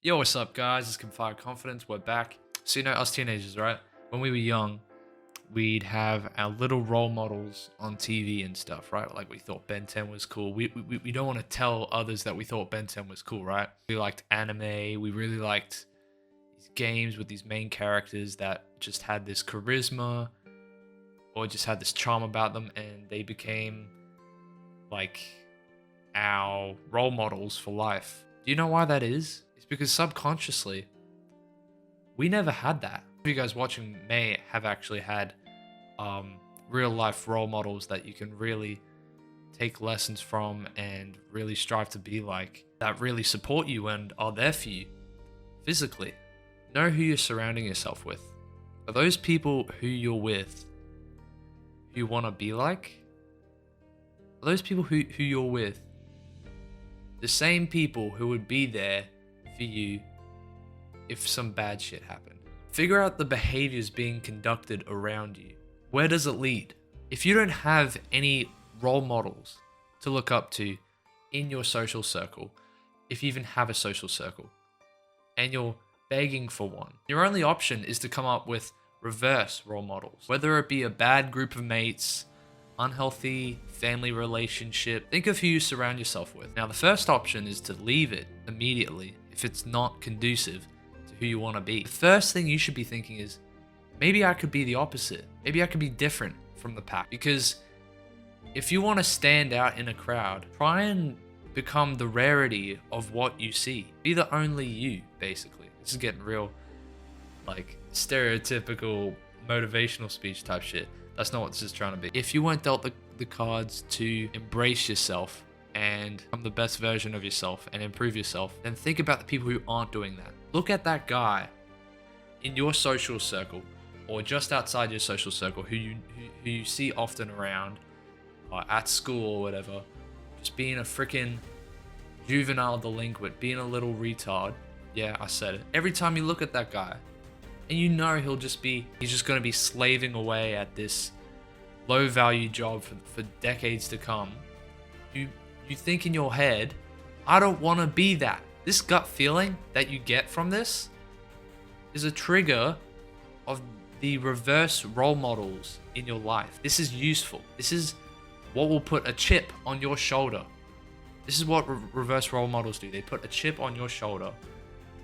Yo, what's up, guys? It's Confire Confidence. We're back. So, us teenagers, right? When we were young, we'd have our little role models on TV and stuff, right? Like, we thought Ben 10 was cool. We don't want to tell others that we thought Ben 10 was cool, right? We liked anime. We really liked these games with these main characters that just had this charisma or just had this charm about them, and they became like our role models for life. Do you know why that is? It's because subconsciously, we never had that. You guys watching may have actually had real life role models that you can really take lessons from and really strive to be like, that really support you and are there for you physically. Know who you're surrounding yourself with. Are those people who you're with who you want to be like? Are those people who you're with the same people who would be there for you if some bad shit happened? Figure out the behaviors being conducted around you. Where does it lead? If you don't have any role models to look up to in your social circle, if you even have a social circle, and you're begging for one, your only option is to come up with reverse role models. Whether it be a bad group of mates, unhealthy family relationship, think of who you surround yourself with. Now, the first option is to leave it immediately if it's not conducive to who you want to be. The first thing you should be thinking is, maybe I could be the opposite. Maybe I could be different from the pack. Because if you want to stand out in a crowd, try and become the rarity of what you see. Be the only you, basically. This is getting real, like, stereotypical motivational speech type shit. That's not what this is trying to be. If you weren't dealt the cards to embrace yourself and become the best version of yourself and improve yourself, then think about the people who aren't doing that. Look at that guy in your social circle or just outside your social circle who you see often around at school or whatever, just being a freaking juvenile delinquent, being a little retard. Yeah, I said it. Every time you look at that guy, and you know he's just going to be slaving away at this low value job for decades to come. You think in your head, I don't want to be that. This gut feeling that you get from this is a trigger of the reverse role models in your life. This is useful. This is what will put a chip on your shoulder. This is what reverse role models do. They put a chip on your shoulder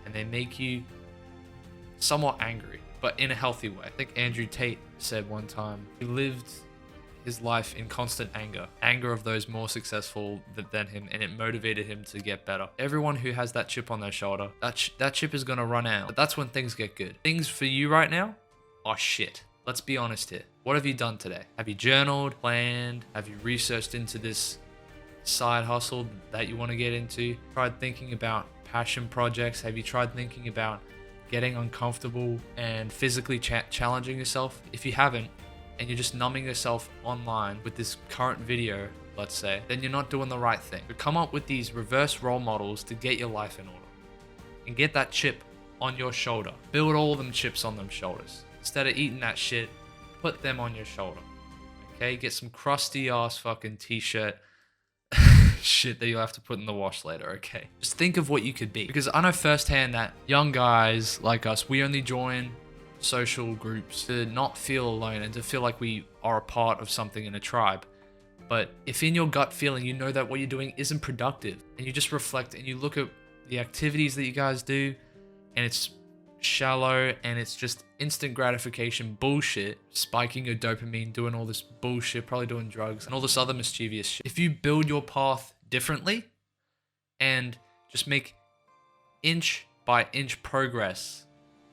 and they make you somewhat angry, but in a healthy way. I think Andrew Tate said one time he lived his life in constant anger of those more successful than him, and it motivated him to get better. Everyone who has that chip on their shoulder, that chip is gonna run out, but that's when things get good. Things for you right now are shit. Let's be honest here. What have you done today? Have you journaled, planned? Have you researched into this side hustle that you want to get into? Tried thinking about passion projects? Have you tried thinking about getting uncomfortable and physically challenging yourself? If you haven't, and you're just numbing yourself online with this current video, let's say, then you're not doing the right thing. So come up with these reverse role models to get your life in order and get that chip on your shoulder. Build all them chips on them shoulders. Instead of eating that shit, put them on your shoulder. Okay, get some crusty ass fucking t-shirt shit that you'll have to put in the wash later, okay? Just think of what you could be. Because I know firsthand that young guys like us, we only join social groups to not feel alone and to feel like we are a part of something in a tribe. But if in your gut feeling you know that what you're doing isn't productive, and you just reflect and you look at the activities that you guys do, and it's shallow and it's just instant gratification bullshit, spiking your dopamine, doing all this bullshit, probably doing drugs and all this other mischievous shit. If you build your path differently and just make inch by inch progress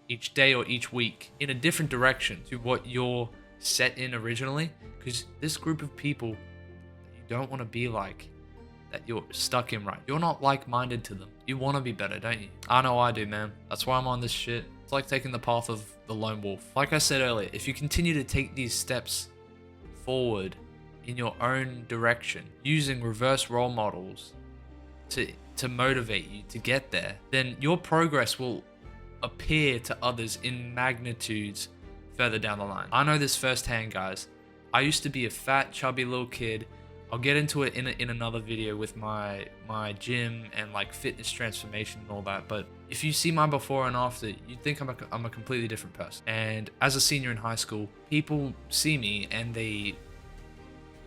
each day or each week in a different direction to what you're set in originally, because this group of people that you don't want to be like, that you're stuck in right, you're not like-minded to them. You want to be better, don't you? I know I do, man. That's why I'm on this shit. It's like taking the path of the lone wolf. Like I said earlier, if you continue to take these steps forward in your own direction, using reverse role models to motivate you to get there, then your progress will appear to others in magnitudes further down the line. I know this firsthand, guys. I used to be a fat, chubby little kid I'll get into it in another video with my gym and like fitness transformation and all that. But if you see my before and after, you'd think I'm a completely different person. And as a senior in high school, people see me and they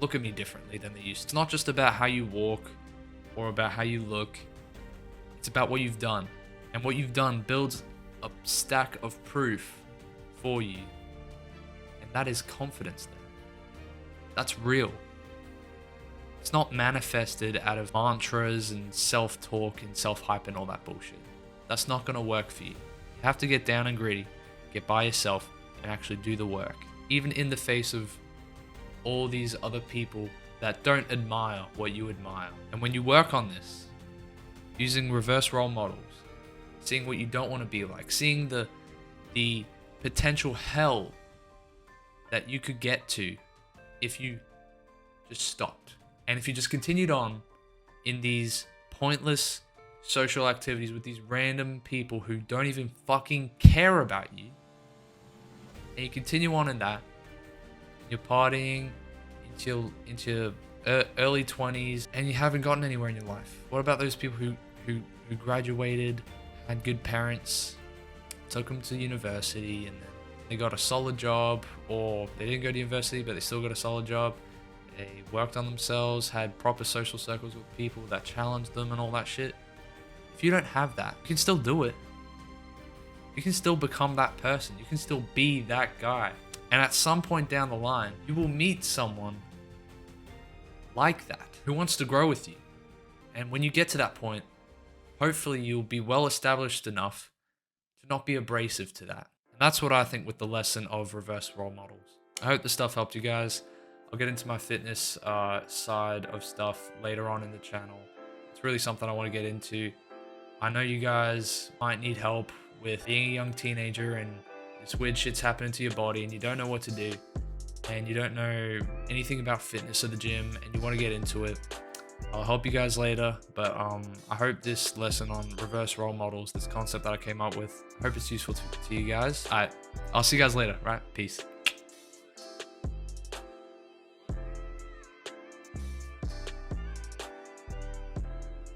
look at me differently than they used to. It's not just about how you walk or about how you look. It's about what you've done. And what you've done builds a stack of proof for you. And that is confidence there. That's real. It's not manifested out of mantras and self-talk and self-hype and all that bullshit. That's not going to work for you. You have to get down and gritty, get by yourself, and actually do the work. Even in the face of all these other people that don't admire what you admire. And when you work on this, using reverse role models, seeing what you don't want to be like, seeing the potential hell that you could get to if you just stopped. And if you just continued on in these pointless social activities with these random people who don't even fucking care about you, and you continue on in that, you're partying into your early 20s, and you haven't gotten anywhere in your life. What about those people who graduated, had good parents, took them to university, and then they got a solid job, or they didn't go to university, but they still got a solid job. They worked on themselves, had proper social circles with people that challenged them and all that shit. If you don't have that, you can still do it. You can still become that person. You can still be that guy. And at some point down the line, you will meet someone like that who wants to grow with you. And when you get to that point, hopefully you'll be well established enough to not be abrasive to that. And that's what I think with the lesson of reverse role models. I hope this stuff helped you guys. I'll get into my fitness side of stuff later on in the channel. It's really something I want to get into. I know you guys might need help with being a young teenager and this weird shit's happening to your body and you don't know what to do and you don't know anything about fitness or the gym and you want to get into it. I'll help you guys later, but I hope this lesson on reverse role models, this concept that I came up with, I hope it's useful to you guys. I'll see you guys later, right? Peace.